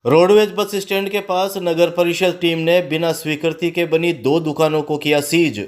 Roadways bus stand के पास नगर परिषद team ने बिना स्वीकृति के बनी 2 दुकानों को किया सीज।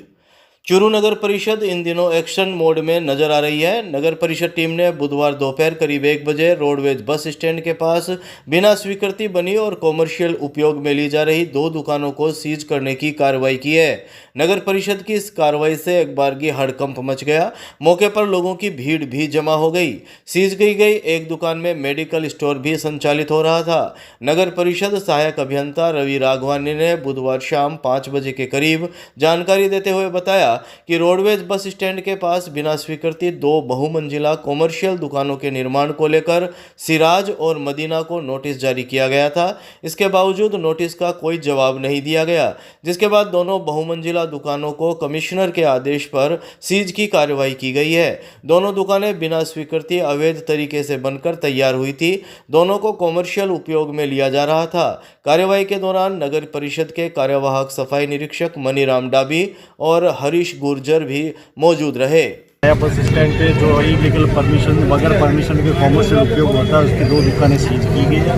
चूरू नगर परिषद इन दिनों एक्शन मोड में नजर आ रही है। नगर परिषद टीम ने बुधवार दोपहर करीब 1 बजे रोडवेज बस स्टैंड के पास बिना स्वीकृति बनी और कॉमर्शियल उपयोग में ली जा रही 2 दुकानों को सीज करने की कार्रवाई की है। नगर परिषद की इस कार्रवाई से एक बारगी हड़कंप मच गया। मौके पर लोगों की भीड़ भी जमा हो गई। सीज की गई एक दुकान में मेडिकल स्टोर भी संचालित हो रहा था। नगर परिषद सहायक अभियंता रवि राघवानी ने बुधवार शाम 5 बजे के करीब जानकारी देते हुए बताया कि रोडवेज बस स्टैंड के पास बिना स्वीकृति 2 बहुमंजिला कॉमर्शियल दुकानों के निर्माण को लेकर सिराज और मदीना को नोटिस जारी किया गया था। इसके बावजूद नोटिस का कोई जवाब नहीं दिया गया, जिसके बाद दोनों बहुमंजिला दुकानों को कमिश्नर के आदेश पर सीज की कार्रवाई की गई है। दोनों दुकानें बिना स्वीकृति अवैध तरीके से बनकर तैयार हुई थी। दोनों को कॉमर्शियल उपयोग में लिया जा रहा था। कार्रवाई के दौरान नगर परिषद के कार्यवाहक सफाई निरीक्षक मनीराम डाबी और हरीश गुर्जर भी मौजूद रहे। बस स्टैंड पे जो इलीगल परमिशन बगैर परमिशन के कॉमर्शियल उपयोग होता है उसकी 2 दुकानें सीज की गई है,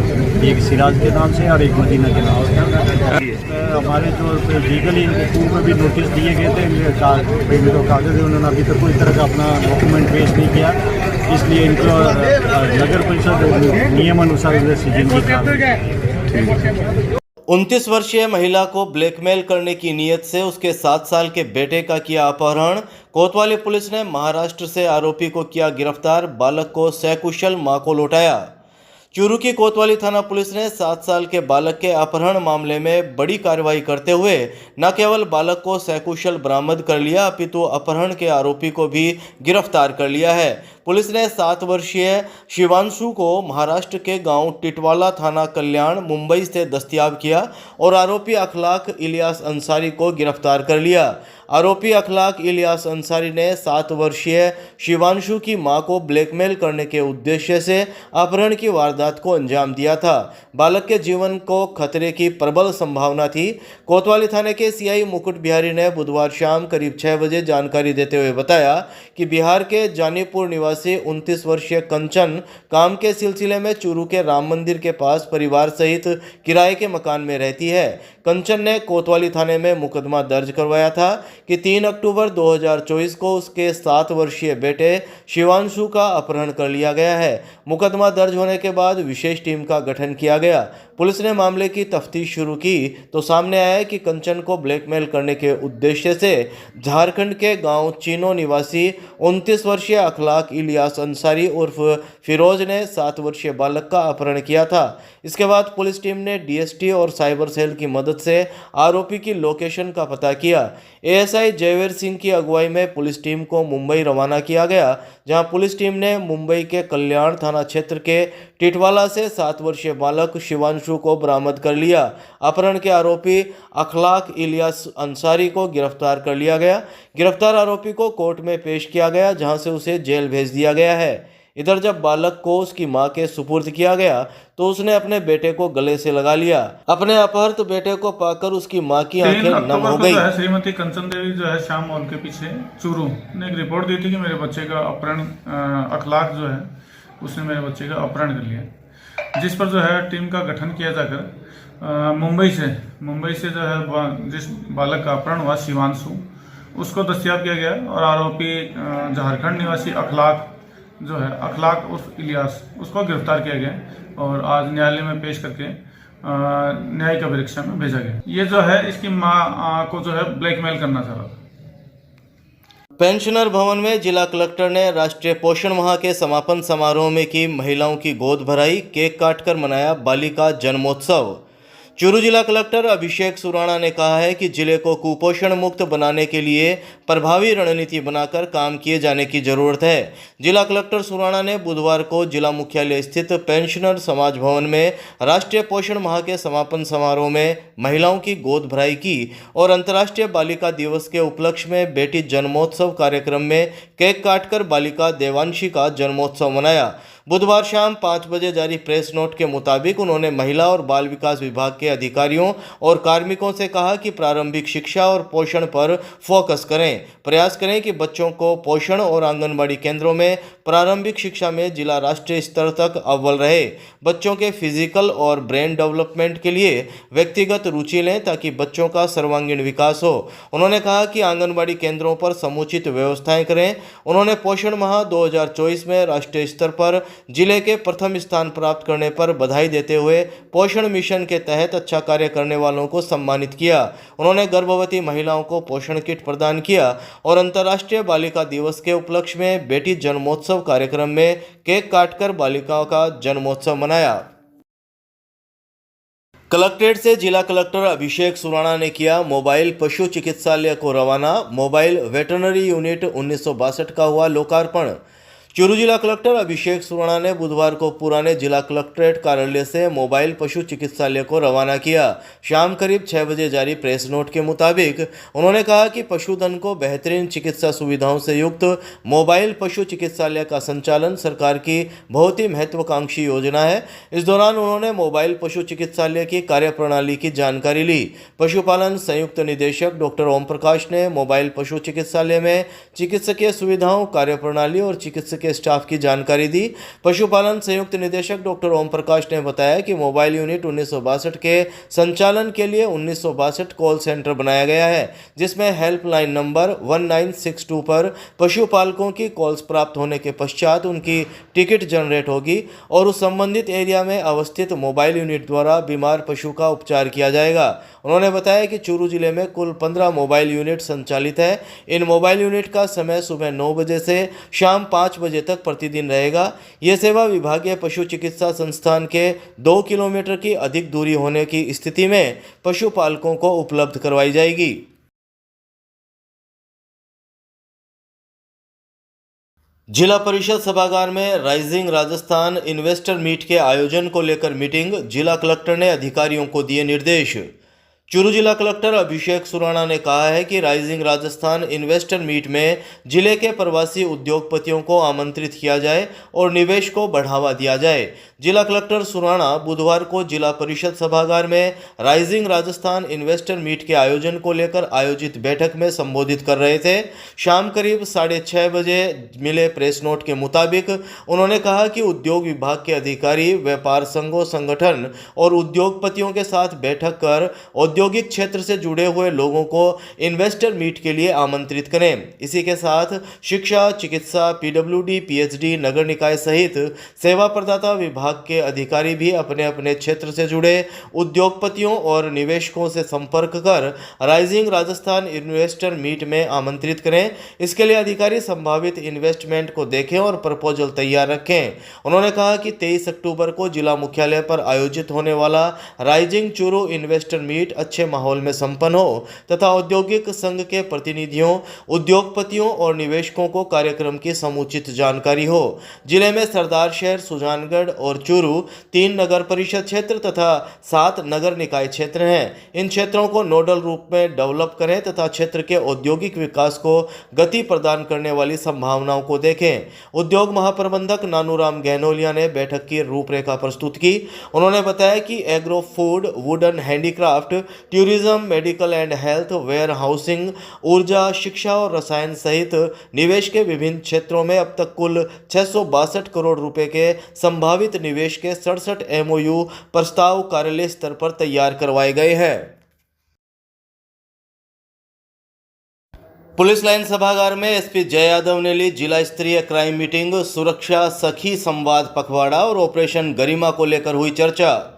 एक सिराज के नाम से और एक मदीना के नाम से। हमारे जो लीगली इनको पूर्व में भी नोटिस दिए गए थे, इनके जो कागज है उन्होंने अभी तक कोई तरह का अपना डॉक्यूमेंट पेश नहीं किया, इसलिए इनको नगर परिषद नियमानुसार सीजिंग की। 29 वर्षीय महिला को ब्लैकमेल करने की नीयत से उसके 7 साल के बेटे का किया अपहरण। कोतवाली पुलिस ने महाराष्ट्र से आरोपी को किया गिरफ्तार। बालक को सकुशल मां को लौटाया। चूरू की कोतवाली थाना पुलिस ने 7 साल के बालक के अपहरण मामले में बड़ी कार्रवाई करते हुए न केवल बालक को सकुशल बरामद कर लिया, अपितु अपहरण के आरोपी को भी गिरफ्तार कर लिया है। पुलिस ने 7 वर्षीय शिवांशु को महाराष्ट्र के गांव टिटवाला थाना कल्याण मुंबई से दस्तयाब किया और आरोपी अखलाक इलियास अंसारी को गिरफ्तार कर लिया। आरोपी अखलाक इलियास अंसारी ने 7 वर्षीय शिवांशु की मां को ब्लैकमेल करने के उद्देश्य से अपहरण की वारदात को अंजाम दिया था। बालक के जीवन को खतरे की प्रबल संभावना थी। कोतवाली थाने के सीआई मुकुट बिहारी ने बुधवार शाम करीब 6 बजे जानकारी देते हुए बताया कि बिहार के जानीपुर निवासी 29 वर्षीय कंचन काम के सिलसिले में चूरू के राम मंदिर के पास परिवार सहित किराए के मकान में रहती है। कंचन ने कोतवाली थाने में मुकदमा दर्ज करवाया था कि 3 अक्टूबर 2024 को उसके 7 वर्षीय बेटे शिवांशु का अपहरण कर लिया गया है। मुकदमा दर्ज होने के बाद विशेष टीम का गठन किया गया। पुलिस ने मामले की तफ्तीश शुरू की तो सामने आया कि कंचन को ब्लैकमेल करने के उद्देश्य से झारखंड के गांव चीनो निवासी 29 वर्षीय अखलाक इलियास अंसारी उर्फ फिरोज ने 7 वर्षीय बालक का अपहरण किया था। इसके बाद पुलिस टीम ने डीएसटी और साइबर सेल की मदद से आरोपी की लोकेशन का पता किया। एएसआई जयवीर सिंह की अगुवाई में पुलिस टीम को मुंबई रवाना किया गया, जहां पुलिस टीम ने मुंबई के कल्याण थाना क्षेत्र के टिटवाला से 7 वर्षीय बालक शिवांशु को बरामद कर लिया। अपहरण के आरोपी अखलाक इलियास अंसारी को गिरफ्तार कर लिया गया। गिरफ्तार आरोपी को कोर्ट में पेश किया गया, जहां से उसे जेल भेज दिया गया है। इधर जब बालक को उसकी मां के सुपुर्द किया गया तो उसने अपने बेटे को गले से लगा लिया। अपने अपहृत बेटे को पाकर उसकी मां की आंखें नम हो गई। श्रीमती कंचन देवी जो है श्याम मॉल के पीछे चूरू ने एक रिपोर्ट दी थी कि मेरे बच्चे का अपहरण अखलाक जो है उसने मेरे बच्चे का अपहरण कर लिया, जिस पर जो है टीम का गठन किया जाकर मुंबई से जो है जिस बालक का अपहरण हुआ शिवांशु उसको दस्तयाब किया गया और आरोपी झारखंड निवासी अखलाक जो है अखलाक उर्फ इलियास उसको गिरफ्तार किया गया और आज न्यायालय में पेश करके न्यायिक परीक्षा में भेजा गया। ये जो है इसकी मां को जो है ब्लैकमेल करना चाह रहा था। पेंशनर भवन में जिला कलेक्टर ने राष्ट्रीय पोषण माह के समापन समारोह में की महिलाओं की गोद भराई। केक काटकर मनाया बालिका जन्मोत्सव। चूरू जिला कलेक्टर अभिषेक सुराणा ने कहा है कि जिले को कुपोषण मुक्त बनाने के लिए प्रभावी रणनीति बनाकर काम किए जाने की जरूरत है। जिला कलेक्टर सुराणा ने बुधवार को जिला मुख्यालय स्थित पेंशनर समाज भवन में राष्ट्रीय पोषण माह के समापन समारोह में महिलाओं की गोद भराई की और अंतर्राष्ट्रीय बालिका दिवस के उपलक्ष्य में बेटी जन्मोत्सव कार्यक्रम में केक काटकर बालिका देवांशी का जन्मोत्सव मनाया। बुधवार शाम 5 बजे जारी प्रेस नोट के मुताबिक उन्होंने महिला और बाल विकास विभाग के अधिकारियों और कार्मिकों से कहा कि प्रारंभिक शिक्षा और पोषण पर फोकस करें, प्रयास करें कि बच्चों को पोषण और आंगनबाड़ी केंद्रों में प्रारंभिक शिक्षा में जिला राष्ट्रीय स्तर तक अव्वल रहे। बच्चों के फिजिकल और ब्रेन डेवलपमेंट के लिए व्यक्तिगत रुचि लें ताकि बच्चों का सर्वांगीण विकास हो। उन्होंने कहा कि आंगनबाड़ी केंद्रों पर समुचित व्यवस्थाएं करें। उन्होंने पोषण माह 2024 में राष्ट्रीय स्तर पर जिले के प्रथम स्थान प्राप्त करने पर बधाई देते हुए पोषण मिशन के तहत अच्छा कार्य करने वालों को सम्मानित किया। उन्होंने गर्भवती महिलाओं को पोषण किट प्रदान किया और अंतर्राष्ट्रीय बालिका दिवस के उपलक्ष्य में बेटी जन्मोत्सव कार्यक्रम में केक काटकर बालिकाओं का जन्मोत्सव मनाया। कलेक्ट्रेट से जिला कलेक्टर अभिषेक सुराणा ने किया मोबाइल पशु चिकित्सालय को रवाना। मोबाइल वेटरनरी यूनिट 1962 का हुआ लोकार्पण। चूरू जिला कलेक्टर अभिषेक सुराणा ने बुधवार को पुराने जिला कलेक्ट्रेट कार्यालय से मोबाइल पशु चिकित्सालय को रवाना किया। शाम करीब 6 बजे जारी प्रेस नोट के मुताबिक उन्होंने कहा कि पशुधन को बेहतरीन चिकित्सा सुविधाओं से युक्त मोबाइल पशु चिकित्सालय का संचालन सरकार की बहुत ही महत्वाकांक्षी योजना है। इस दौरान उन्होंने मोबाइल पशु चिकित्सालय की कार्यप्रणाली की जानकारी ली। पशुपालन संयुक्त निदेशक डॉक्टर ओम प्रकाश ने मोबाइल पशु चिकित्सालय में चिकित्सकीय सुविधाओं, कार्यप्रणाली और चिकित्सकीय के स्टाफ की जानकारी दी। पशुपालन संयुक्त निदेशक डॉक्टर ओम प्रकाश ने बताया कि मोबाइल यूनिट 1962 के संचालन के लिए 1962 कॉल सेंटर बनाया गया है, जिसमें हेल्पलाइन नंबर 1962 पर पशुपालकों की कॉल्स प्राप्त होने के पश्चात उनकी टिकट जनरेट होगी और उस संबंधित एरिया में अवस्थित मोबाइल यूनिट द्वारा बीमार पशु का उपचार किया जाएगा। उन्होंने बताया कि चूरू जिले में कुल 15 मोबाइल यूनिट संचालित है। इन मोबाइल यूनिट का समय सुबह 9 बजे से शाम 5 बजे तक प्रतिदिन रहेगा। यह सेवा विभागीय पशु चिकित्सा संस्थान के 2 किलोमीटर की अधिक दूरी होने की स्थिति में पशुपालकों को उपलब्ध करवाई जाएगी। जिला परिषद सभागार में राइजिंग राजस्थान इन्वेस्टर मीट के आयोजन को लेकर मीटिंग। जिला कलेक्टर ने अधिकारियों को दिए निर्देश। चूरू जिला कलेक्टर अभिषेक सुराणा ने कहा है कि राइजिंग राजस्थान इन्वेस्टर मीट में जिले के प्रवासी उद्योगपतियों को आमंत्रित किया जाए और निवेश को बढ़ावा दिया जाए। जिला कलेक्टर सुराणा बुधवार को जिला परिषद सभागार में राइजिंग राजस्थान इन्वेस्टर मीट के आयोजन को लेकर आयोजित बैठक में संबोधित कर रहे थे। शाम करीब 6:30 बजे मिले प्रेस नोट के मुताबिक उन्होंने कहा कि उद्योग विभाग के अधिकारी व्यापार संघों, संगठन और उद्योगपतियों के साथ बैठक कर औद्योगिक क्षेत्र से जुड़े हुए लोगों को इन्वेस्टर मीट के लिए आमंत्रित करें। इसी के साथ शिक्षा, चिकित्सा, पीडब्ल्यूडी, पीएचडी, नगर निकाय सहित सेवा प्रदाता विभाग के अधिकारी भी अपने अपने क्षेत्र से जुड़े उद्योगपतियों और निवेशकों से संपर्क कर राइजिंग राजस्थान इन्वेस्टर मीट में आमंत्रित करें। इसके लिए अधिकारी संभावित इन्वेस्टमेंट को देखें और प्रपोजल तैयार रखें। उन्होंने कहा कि 23 अक्टूबर को जिला मुख्यालय पर आयोजित होने वाला राइजिंग चूरू इन्वेस्टर मीट अच्छे माहौल में संपन्न हो तथा औद्योगिक संघ के प्रतिनिधियों, उद्योगपतियों और निवेशकों को कार्यक्रम की समुचित जानकारी हो। जिले में सरदार शहर, सुजानगढ़ और चूरू 3 नगर परिषद क्षेत्र तथा 7 नगर निकाय क्षेत्र हैं। इन क्षेत्रों को नोडल रूप में डेवलप करें तथा क्षेत्र के औद्योगिक विकास को गति प्रदान करने वाली संभावनाओं को देखें। उद्योग महाप्रबंधक नानूराम गहनोलिया ने बैठक की रूपरेखा प्रस्तुत की। उन्होंने बताया कि agro food, wooden handicraft, tourism, medical and health, warehousing, ऊर्जा, शिक्षा और रसायन सहित निवेश के विभिन्न क्षेत्रों में अब तक कुल 662 करोड़ रुपए के संभावित निवेश के 67 एमओयू प्रस्ताव कार्यालय स्तर पर तैयार करवाए गए हैं। पुलिस लाइन सभागार में एसपी जय यादव ने ली जिला स्तरीय क्राइम मीटिंग। सुरक्षा सखी संवाद पखवाड़ा और ऑपरेशन गरिमा को लेकर हुई चर्चा।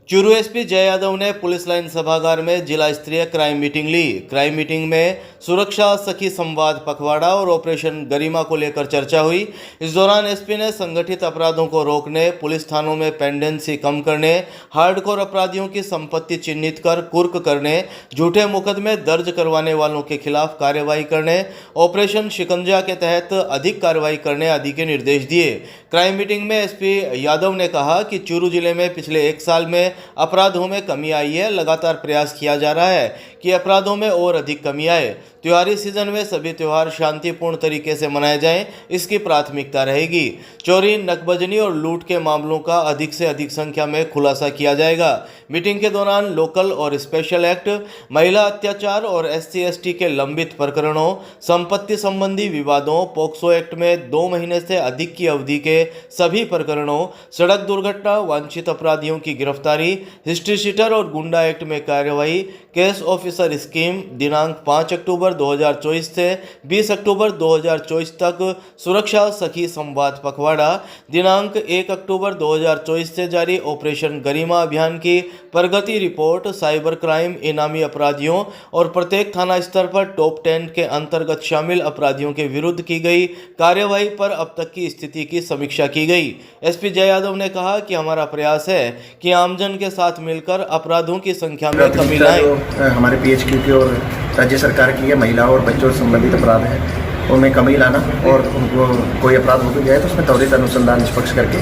चूरू एसपी जय यादव ने पुलिस लाइन सभागार में जिला स्तरीय क्राइम मीटिंग ली। क्राइम मीटिंग में सुरक्षा सखी संवाद पखवाड़ा और ऑपरेशन गरिमा को लेकर चर्चा हुई। इस दौरान एसपी ने संगठित अपराधों को रोकने, पुलिस थानों में पेंडेंसी कम करने, हार्डकोर अपराधियों की संपत्ति चिन्हित कर कुर्क करने, झूठे मुकदमे दर्ज करवाने वालों के खिलाफ कार्रवाई करने, ऑपरेशन शिकंजा के तहत अधिक कार्रवाई करने आदि के निर्देश दिए। क्राइम मीटिंग में एसपी यादव ने कहा कि चूरू जिले में पिछले 1 साल में अपराधों में कमी आई है। लगातार प्रयास किया जा रहा है कि अपराधों में और अधिक कमी आए। त्योहारी सीजन में सभी त्यौहार शांतिपूर्ण तरीके से मनाए जाएं, इसकी प्राथमिकता रहेगी। चोरी, नकबजनी और लूट के मामलों का अधिक से अधिक संख्या में खुलासा किया जाएगा। मीटिंग के दौरान लोकल और स्पेशल एक्ट, महिला अत्याचार और SC/ST के लंबित प्रकरणों, संपत्ति संबंधी विवादों, पोक्सो एक्ट में 2 महीने से अधिक की अवधि के सभी प्रकरणों, सड़क दुर्घटना, वांछित अपराधियों की गिरफ्तारी, हिस्ट्री शीटर और गुंडा एक्ट में कार्यवाही, केस ऑफिसर स्कीम, दिनांक 5 अक्टूबर 2024 से 20 अक्टूबर 2024 तक सुरक्षा सखी संवाद पखवाड़ा, दिनांक 1 अक्टूबर 2024 से जारी ऑपरेशन गरिमा अभियान की प्रगति रिपोर्ट, साइबर क्राइम, इनामी अपराधियों और प्रत्येक थाना स्तर पर टॉप 10 के अंतर्गत शामिल अपराधियों के विरुद्ध की गई कार्यवाही पर अब तक की स्थिति की समीक्षा की गई। SP जय यादव ने कहा कि हमारा प्रयास है कि आमजन के साथ मिलकर अपराधों की संख्या में कमी लाएं। हमारे PHQ की और राज्य सरकार की है, महिलाओं और बच्चों से संबंधित अपराध हैं उनमें कमी लाना और उनको कोई अपराध हो जाए तो उसमें त्वरित अनुसंधान निष्पक्ष करके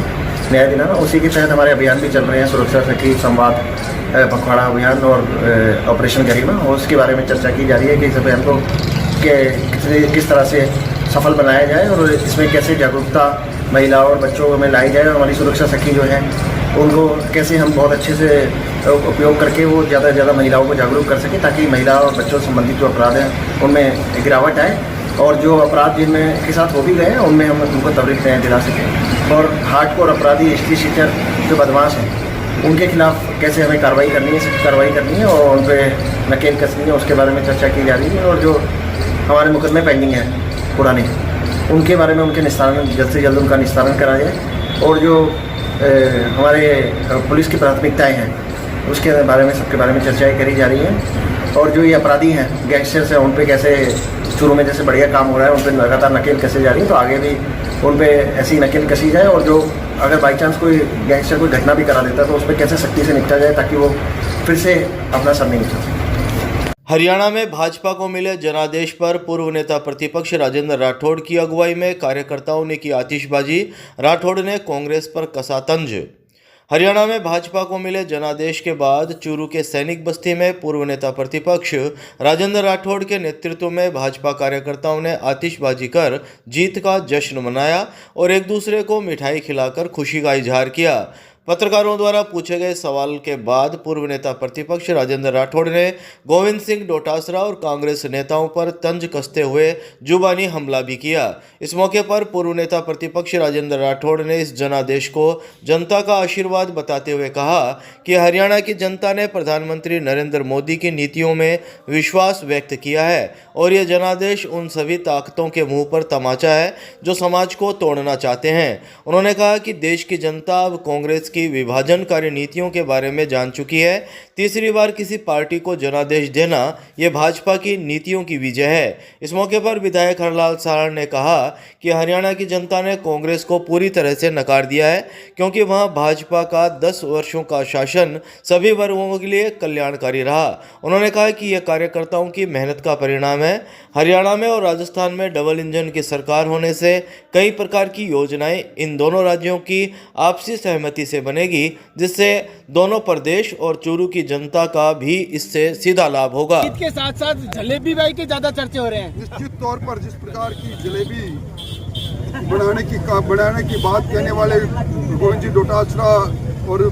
न्याय दिलाना। उसी के तहत हमारे अभियान भी चल रहे हैं, सुरक्षा सखी संवाद पखवाड़ा अभियान और ऑपरेशन गरिमा, और उसके बारे में चर्चा की जा रही है कि इस अभियान को किस तरह से सफल बनाया जाए और इसमें कैसे जागरूकता महिलाओं और बच्चों में लाई जाए और हमारी सुरक्षा सखी जो है उनको कैसे हम बहुत अच्छे से उपयोग करके वो ज़्यादा से ज़्यादा महिलाओं को जागरूक कर सकें, ताकि महिला और बच्चों से संबंधित जो अपराध हैं उनमें गिरावट आए और जो अपराध जिनमें के साथ हो भी गए हैं उनमें हम उनको त्वरित न्याय दिला सकें। और हार्डकोर अपराधी, हिस्ट्री शीटर जो बदमाश हैं उनके खिलाफ कैसे हमें कार्रवाई करनी है, सख्त कार्रवाई करनी है और उन पर नकेल कसनी है, उसके बारे में चर्चा की जा रही है। और जो हमारे मुकदमे पेंडिंग हैं पुराने, उनके बारे में उनके निस्तारण जल्द से जल्द उनका निस्तारण करा जाए और जो हमारे पुलिस की प्राथमिकताएं हैं उसके बारे में सबके बारे में चर्चाएं करी जा रही हैं। और जो ये अपराधी हैं, गैंगस्टर्स हैं, उन पे कैसे शुरू में जैसे बढ़िया काम हो रहा है उन पर लगातार नकेल कसे जा रही है, तो आगे भी उन पे ऐसी नकेल कसी जाए। और जो अगर बाई चांस कोई गैंगस्टर कोई घटना भी करा देता है तो उस पर कैसे सख्ती से निपटा जाए ताकि वो फिर से अपना सर नहीं उठा सके। हरियाणा में भाजपा को मिले जनादेश पर पूर्व नेता प्रतिपक्ष राजेंद्र राठौड़ की अगुवाई में कार्यकर्ताओं ने की आतिशबाजी, राठौड़ ने कांग्रेस पर कसा तंज। हरियाणा में भाजपा को मिले जनादेश के बाद चूरू के सैनिक बस्ती में पूर्व नेता प्रतिपक्ष राजेंद्र राठौड़ के नेतृत्व में भाजपा कार्यकर्ताओं ने आतिशबाजी कर जीत का जश्न मनाया और एक दूसरे को मिठाई खिलाकर खुशी का इजहार किया। पत्रकारों द्वारा पूछे गए सवाल के बाद पूर्व नेता प्रतिपक्ष राजेंद्र राठौड़ ने गोविंद सिंह डोटासरा और कांग्रेस नेताओं पर तंज कसते हुए जुबानी हमला भी किया। इस मौके पर पूर्व नेता प्रतिपक्ष राजेंद्र राठौड़ ने इस जनादेश को जनता का आशीर्वाद बताते हुए कहा कि हरियाणा की जनता ने प्रधानमंत्री नरेंद्र मोदी की नीतियों में विश्वास व्यक्त किया है और ये जनादेश उन सभी ताकतों के मुंह पर तमाचा है जो समाज को तोड़ना चाहते हैं। उन्होंने कहा कि देश की जनता अब कांग्रेस की विभाजनकारी नीतियों के बारे में जान चुकी है। तीसरी बार किसी पार्टी को जनादेश देना यह भाजपा की नीतियों की विजय है। इस मौके पर विधायक हरलाल सारण ने कहा कि हरियाणा की जनता ने कांग्रेस को पूरी तरह से नकार दिया है क्योंकि वहां भाजपा का 10 वर्षों का शासन सभी वर्गों के लिए कल्याणकारी रहा। उन्होंने कहा कि यह कार्यकर्ताओं की मेहनत का परिणाम है। हरियाणा में और राजस्थान में डबल इंजन की सरकार होने से कई प्रकार की योजनाएं इन दोनों राज्यों की आपसी सहमति से बनेगी, जिससे दोनों प्रदेश और चूरू की जनता का भी इससे सीधा लाभ होगा। इसके साथ साथ जलेबी भाई के ज्यादा चर्चे हो रहे हैं। निश्चित तौर पर जिस प्रकार की जलेबी बनाने की बात कहने वाले गोविंद जी डोटासरा और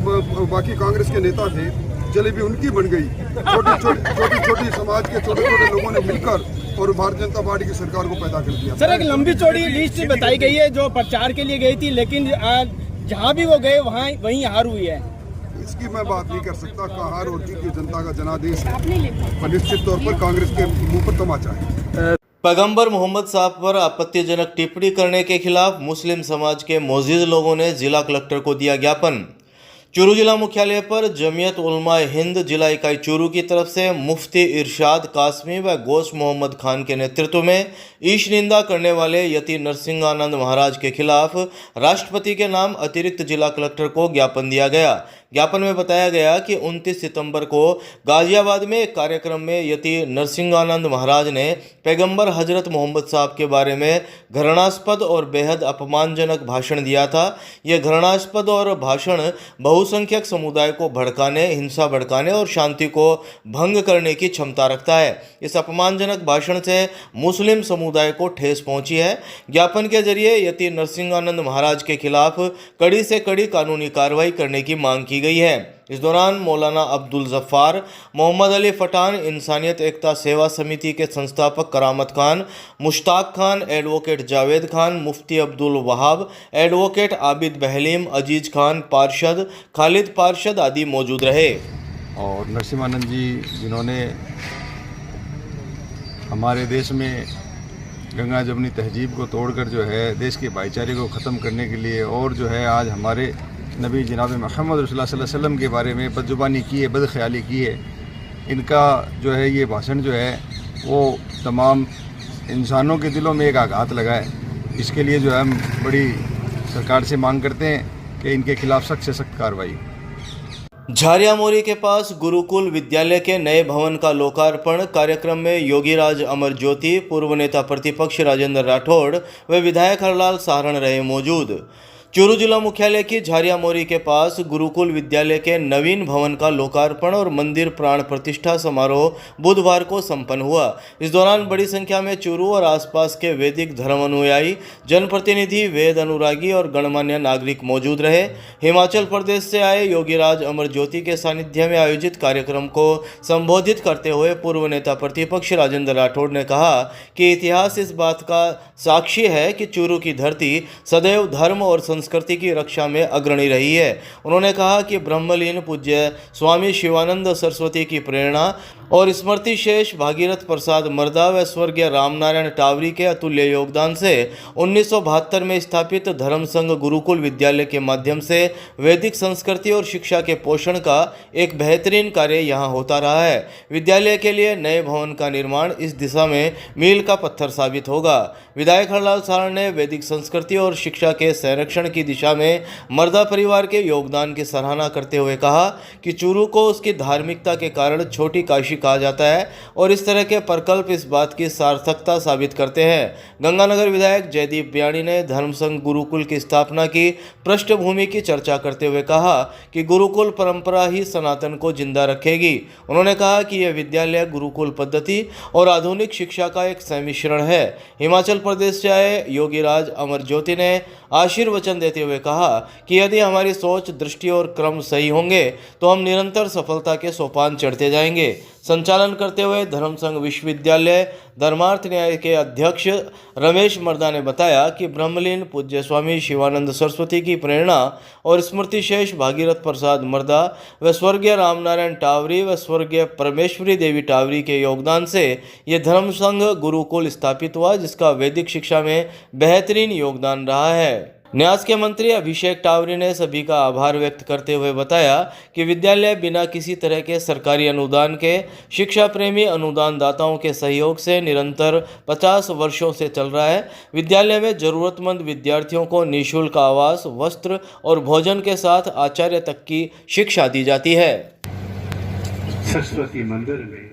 बाकी कांग्रेस के नेता थे, जलेबी उनकी बन गई। छोटी समाज के छोटे लोगों ने मिलकर और भारतीय जनता पार्टी की सरकार को पैदा कर दिया। सर, एक लंबी चौड़ी लिस्ट बताई गई है जो प्रचार के लिए गई थी, लेकिन जहाँ भी वो गए वहीं हार हुई है। इसकी मैं बात नहीं कर सकता कहाँ हार और जीत, जनता का जनादेश है और निश्चित तौर पर कांग्रेस के मुंह पर तमाचा है। पैगंबर मोहम्मद साहब पर आपत्तिजनक टिप्पणी करने के खिलाफ मुस्लिम समाज के मोअज़्ज़िज़ लोगों ने जिला कलेक्टर को दिया ज्ञापन। चूरू जिला मुख्यालय पर जमीयत उलमा हिंद जिला इकाई चूरू की तरफ से मुफ्ती इरशाद कासमी व गोश मोहम्मद खान के नेतृत्व में ईश निंदा करने वाले यति नरसिंहानंद महाराज के खिलाफ राष्ट्रपति के नाम अतिरिक्त जिला कलेक्टर को ज्ञापन दिया गया। ज्ञापन में बताया गया कि 29 सितंबर को गाजियाबाद में एक कार्यक्रम में यति नरसिंहानंद महाराज ने पैगंबर हजरत मोहम्मद साहब के बारे में घृणास्पद और बेहद अपमानजनक भाषण दिया था। यह घृणास्पद और भाषण बहुसंख्यक समुदाय को भड़काने, हिंसा भड़काने और शांति को भंग करने की क्षमता रखता है। इस अपमानजनक भाषण से मुस्लिम समुदाय को ठेस पहुंची है। ज्ञापन के जरिए यति नरसिंहानंद महाराज के खिलाफ कड़ी से कड़ी कानूनी कार्रवाई करने की मांग की गई है। इस दौरान मौलाना अब्दुल जफ़ार, मोहम्मद अली फटान, इंसानियत एकता सेवा समिति के संस्थापक करामत खान, मुश्ताक खान, एडवोकेट जावेद खान, मुफ्ती अब्दुल वहाब, एडवोकेट आबिद बहलीम, अजीज खान पार्षद, खालिद पार्षद आदि मौजूद रहे। और नरसिंहानंद जी जिन्होंने हमारे देश में गंगा जमुनी तहजीब को तोड़कर जो है देश के भाईचारे को ख़त्म करने के लिए और जो है आज हमारे नबी जनाब मोहम्मद रसूलुल्लाह सल्लल्लाहु अलैहि वसल्लम के बारे में बदजुबानी की है, बदख्याली की है, इनका जो है ये भाषण जो है वो तमाम इंसानों के दिलों में एक आघात लगा है। इसके लिए जो है हम बड़ी सरकार से मांग करते हैं कि इनके खिलाफ सख्त से सख्त कार्रवाई। झारिया मोरी के पास गुरुकुल विद्यालय के नए भवन का लोकार्पण कार्यक्रम में योगीराज अमर ज्योति, पूर्व नेता प्रतिपक्ष राजेंद्र राठौड़ व विधायक हरलाल सारण रहे मौजूद। चूरू जिला मुख्यालय की झारिया मोरी के पास गुरुकुल विद्यालय के नवीन भवन का लोकार्पण और मंदिर प्राण प्रतिष्ठा समारोह बुधवार को संपन्न हुआ। इस दौरान बड़ी संख्या में चूरू और आसपास के वैदिक धर्म अनुयायी, जनप्रतिनिधि, वेद अनुरागी और गणमान्य नागरिक मौजूद रहे। हिमाचल प्रदेश से आए योगीराज अमर ज्योति के सानिध्य में आयोजित कार्यक्रम को संबोधित करते हुए पूर्व नेता प्रतिपक्ष राजेंद्र राठौड़ ने कहा कि इतिहास इस बात का साक्षी है कि चूरू की धरती सदैव धर्म और संस्कृति की रक्षा में अग्रणी रही है। उन्होंने कहा कि ब्रह्मलीन पूज्य स्वामी शिवानंद सरस्वती की प्रेरणा और स्मृति शेष भागीरथ प्रसाद मर्दा व स्वर्गीय रामनारायण टावरी के अतुल्य योगदान से 1972 में स्थापित धर्म संघ गुरुकुल विद्यालय के माध्यम से वैदिक संस्कृति और शिक्षा के पोषण का एक बेहतरीन कार्य यहाँ होता रहा है। विद्यालय के लिए नए भवन का निर्माण इस दिशा में मील का पत्थर साबित होगा। विधायक हरलाल सारण ने वैदिक संस्कृति और शिक्षा के संरक्षण की दिशा में मर्दा परिवार के योगदान की सराहना करते हुए कहा कि चूरू को उसकी धार्मिकता के कारण छोटी काशी कहा जाता है और इस तरह के प्रकल्प इस बात की सार्थकता साबित करते हैं। गंगानगर विधायक जयदीप ब्याणी ने धर्म संघ गुरुकुल की स्थापना की पृष्ठभूमि की चर्चा करते हुए कहा कि गुरुकुल परंपरा ही सनातन को जिंदा रखेगी। उन्होंने कहा कि यह विद्यालय गुरुकुल पद्धति और आधुनिक शिक्षा का एक सम्मिश्रण है। हिमाचल प्रदेश से आए योगीराज अमर ज्योति ने आशीर्वचन देते हुए कहा कि यदि हमारी सोच, दृष्टि और क्रम सही होंगे तो हम निरंतर सफलता के सोपान चढ़ते जाएंगे। संचालन करते हुए धर्म संघ विश्वविद्यालय धर्मार्थ न्याय के अध्यक्ष रमेश मर्दा ने बताया कि ब्रह्मलीन पूज्य स्वामी शिवानंद सरस्वती की प्रेरणा और स्मृति शेष भागीरथ प्रसाद मर्दा व स्वर्गीय रामनारायण टावरी व स्वर्गीय परमेश्वरी देवी टावरी के योगदान से ये धर्म संघ गुरुकुल स्थापित हुआ, जिसका वैदिक शिक्षा में बेहतरीन योगदान रहा है। न्यास के मंत्री अभिषेक टावरी ने सभी का आभार व्यक्त करते हुए बताया कि विद्यालय बिना किसी तरह के सरकारी अनुदान के शिक्षा प्रेमी अनुदानदाताओं के सहयोग से निरंतर 50 वर्षों से चल रहा है। विद्यालय में जरूरतमंद विद्यार्थियों को निःशुल्क आवास, वस्त्र और भोजन के साथ आचार्य तक की शिक्षा दी जाती है। सरस्वती मंदिर में